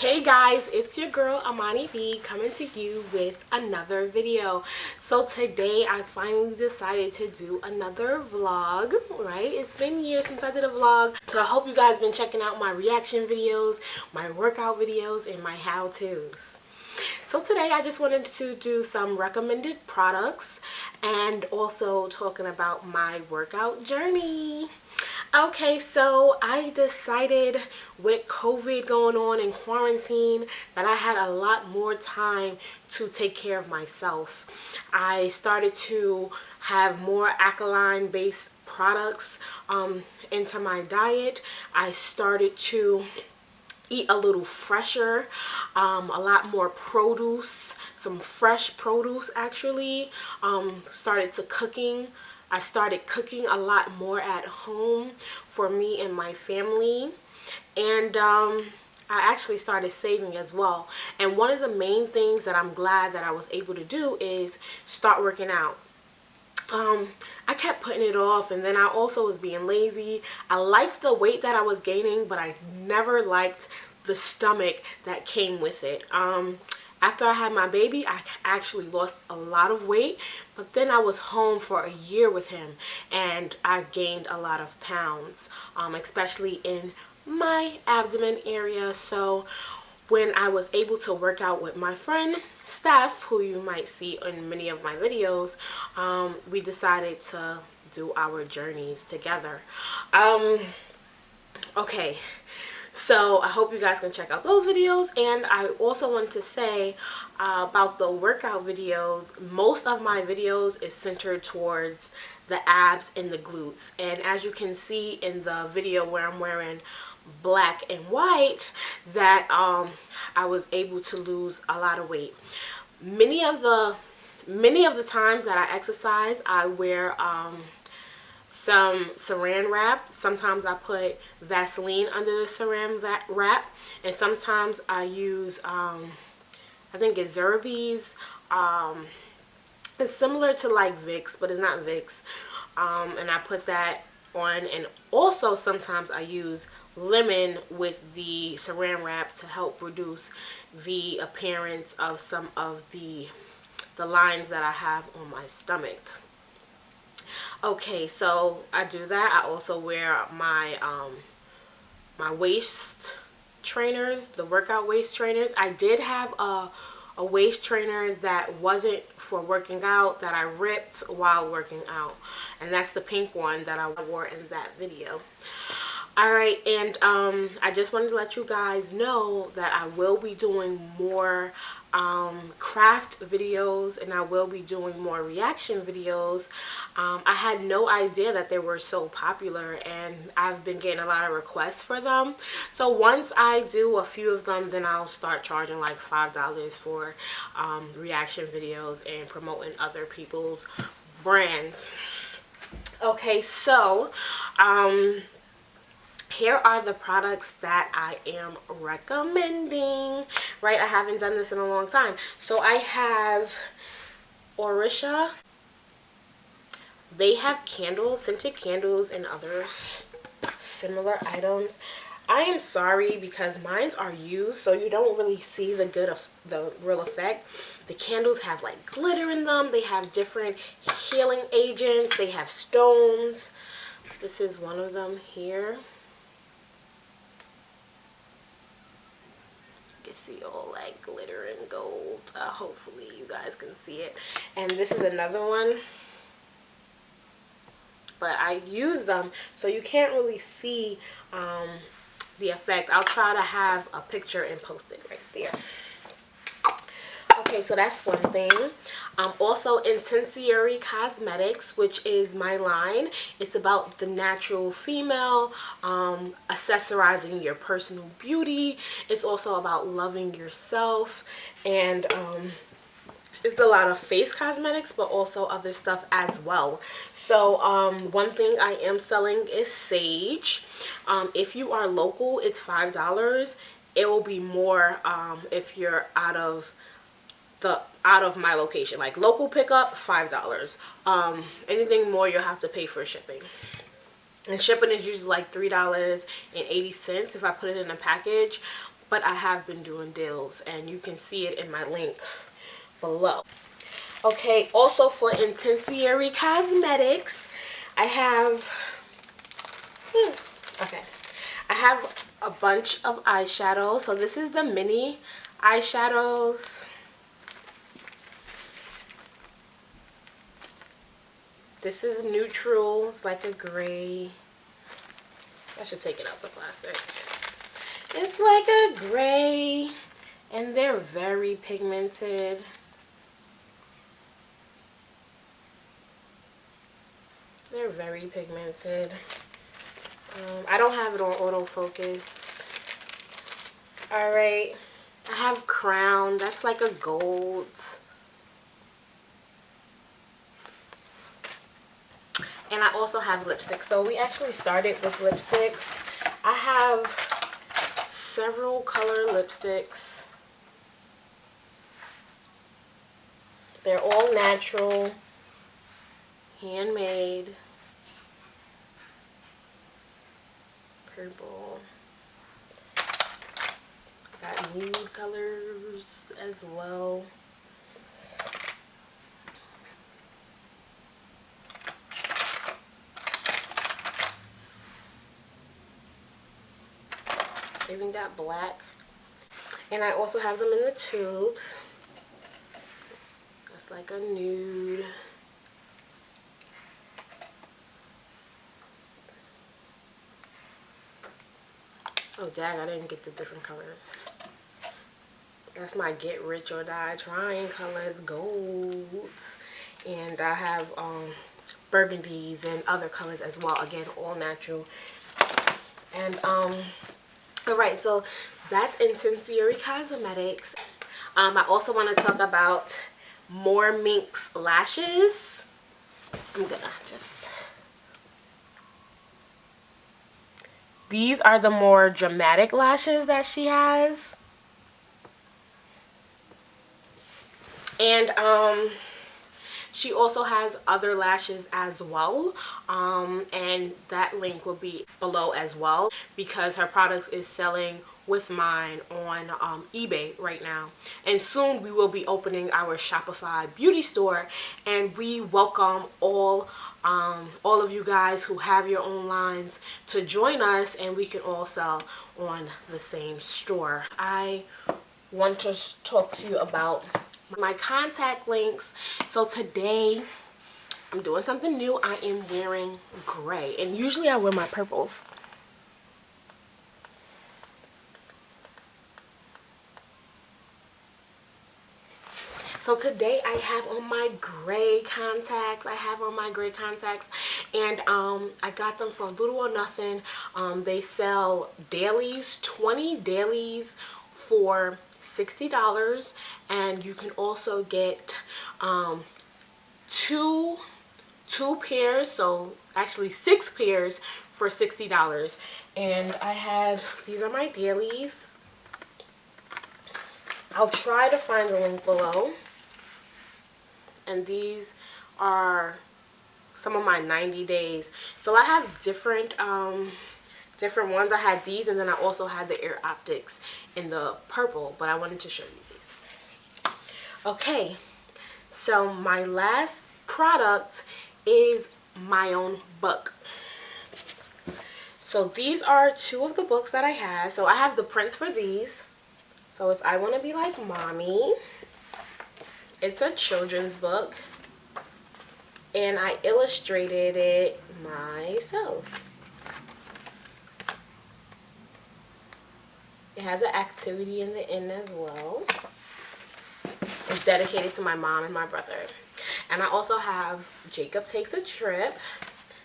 Hey guys, it's your girl Amoni B coming to you with another video. So today I finally decided to do another vlog, right? It's been years since I did a vlog. So I hope you guys been checking out my reaction videos, my workout videos, and my how-tos. So today I just wanted to do some recommended products and also talking about my workout journey. Okay, so I decided with COVID going on in quarantine that I had a lot more time to take care of myself. I started to have more alkaline based products into my diet. I started to eat a little fresher, a lot more produce, some fresh produce actually. I started cooking a lot more at home for me and my family, and I actually started saving as well. And one of the main things that I'm glad that I was able to do is start working out. I kept putting it off, and then I also was being lazy. I liked the weight that I was gaining, but I never liked the stomach that came with it. After I had my baby, I actually lost a lot of weight, but then I was home for a year with him and I gained a lot of pounds, especially in my abdomen area. So when I was able to work out with my friend Steph, who you might see in many of my videos, we decided to do our journeys together. Okay. So I hope you guys can check out those videos. And I also want to say about the workout videos, most of my videos is centered towards the abs and the glutes. And as you can see in the video where I'm wearing black and white, that I was able to lose a lot of weight. Many of the times that I exercise, I wear some saran wrap. Sometimes I put Vaseline under the saran wrap, and sometimes I use I think it's Zerbe's. It's similar to like Vicks, but it's not Vicks, and I put that on. And also sometimes I use lemon with the saran wrap to help reduce the appearance of some of the lines that I have on my stomach. Okay, so I do that. I also wear my my waist trainers, the workout waist trainers. I did have a waist trainer that wasn't for working out that I ripped while working out, and that's the pink one that I wore in that video. Alright, and I just wanted to let you guys know that I will be doing more craft videos, and I will be doing more reaction videos. I had no idea that they were so popular, and I've been getting a lot of requests for them. So once I do a few of them, then I'll start charging like $5 for reaction videos and promoting other people's brands. Okay, so here are the products that I am recommending, right? I haven't done this in a long time. So I have Orisha. They have candles, scented candles, and other similar items. I am sorry because mine are used, so you don't really see the real effect. The candles have like glitter in them. They have different healing agents. They have stones. This is one of them here. See all like glitter and gold. Hopefully you guys can see it. And this is another one, but I use them so you can't really see the effect. I'll try to have a picture and post it right there. Okay, so that's one thing. Also Intensiary Cosmetics, which is my line. It's about the natural female, accessorizing your personal beauty. It's also about loving yourself, and it's a lot of face cosmetics, but also other stuff as well. So one thing I am selling is sage. If you are local, it's $5. It will be more if you're out of my location. Like local pickup, $5. Anything more, you'll have to pay for shipping. And shipping is usually like $3.80 if I put it in a package. but I have been doing deals, and you can see it in my link below. Okay, also for Intensiary Cosmetics, I have a bunch of eyeshadows. So this is the mini eyeshadows. This is neutral. It's like a gray. I should take it out the plastic. It's like a gray, and they're very pigmented. They're very pigmented. I don't have it on autofocus. Alright. I have Crown. That's like a gold. And I also have lipstick. So we actually started with lipsticks. I have several color lipsticks. They're all natural, handmade. Purple. Got nude colors as well. Even got black. And I also have them in the tubes. That's like a nude. Oh dag, I didn't get the different colors. That's my get rich or die trying colors, golds. And I have burgundies and other colors as well. Again, all natural. And alright, so that's Intensiary Cosmetics. I also want to talk about More Minx lashes. I'm gonna just... These are the more dramatic lashes that she has. And she also has other lashes as well, and that link will be below as well, because her products is selling with mine on eBay right now. And soon we will be opening our Shopify beauty store, and we welcome all of you guys who have your own lines to join us, and we can all sell on the same store. I want to talk to you about my contact links. So today I'm doing something new. I am wearing gray, and usually I wear my purples. So today I have on my gray contacts. And I got them for little or nothing. They sell dailies, 20 dailies for $60, and you can also get two pairs, so actually 6 pairs for $60. And I had, these are my dailies. I'll try to find the link below. And these are some of my 90 days. So I have different ones. I had these, and then I also had the Air Optics in the purple, but I wanted to show you these. Okay, so my last product is my own book. So these are 2 of the books that I have. So I have the prints for these. So it's I Want to Be Like Mommy. It's a children's book, and I illustrated it myself. It has an activity in the end as well. It's dedicated to my mom and my brother. And I also have Jacob Takes a Trip,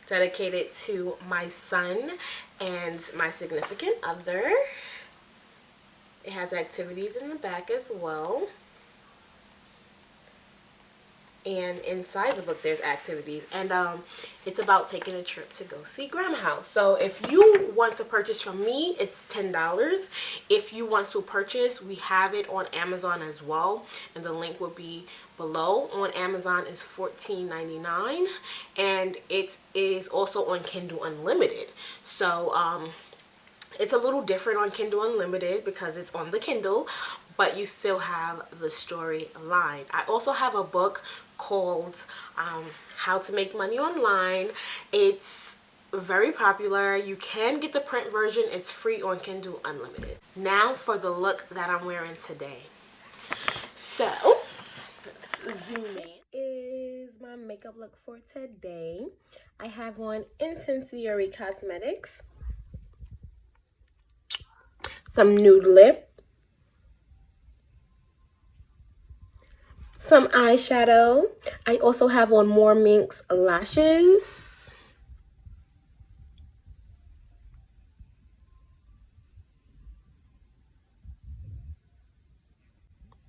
dedicated to my son and my significant other. It has activities in the back as well. And inside the book there's activities, and it's about taking a trip to go see Grandma House. So if you want to purchase from me, it's $10. If you want to purchase, we have it on Amazon as well, and the link will be below. On Amazon is $14.99, and it is also on Kindle Unlimited. So It's a little different on Kindle Unlimited because it's on the Kindle, but you still have the storyline. I also have a book called How to Make Money Online. It's very popular. You can get the print version. It's free on Kindle Unlimited. Now for the look that I'm wearing today. So, let's zoom in. Is my makeup look for today. I have on Intensiary Cosmetics, some nude lip, some eyeshadow. I also have on More Minx lashes.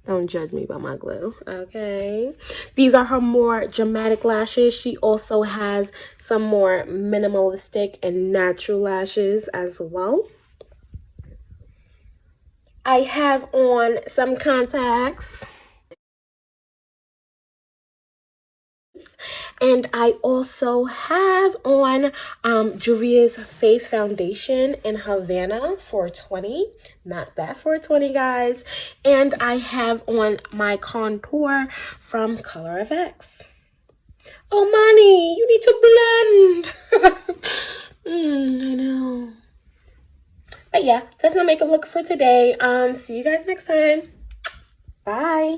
Don't judge me by my glue, okay? These are her more dramatic lashes. She also has some more minimalistic and natural lashes as well. I have on some contacts. And I also have on Juvia's Face Foundation in Havana for $20. Not that for $20, guys. And I have on my contour from Color FX. Oh, Moni, you need to blend. I know. But yeah, that's my makeup look for today. See you guys next time. Bye.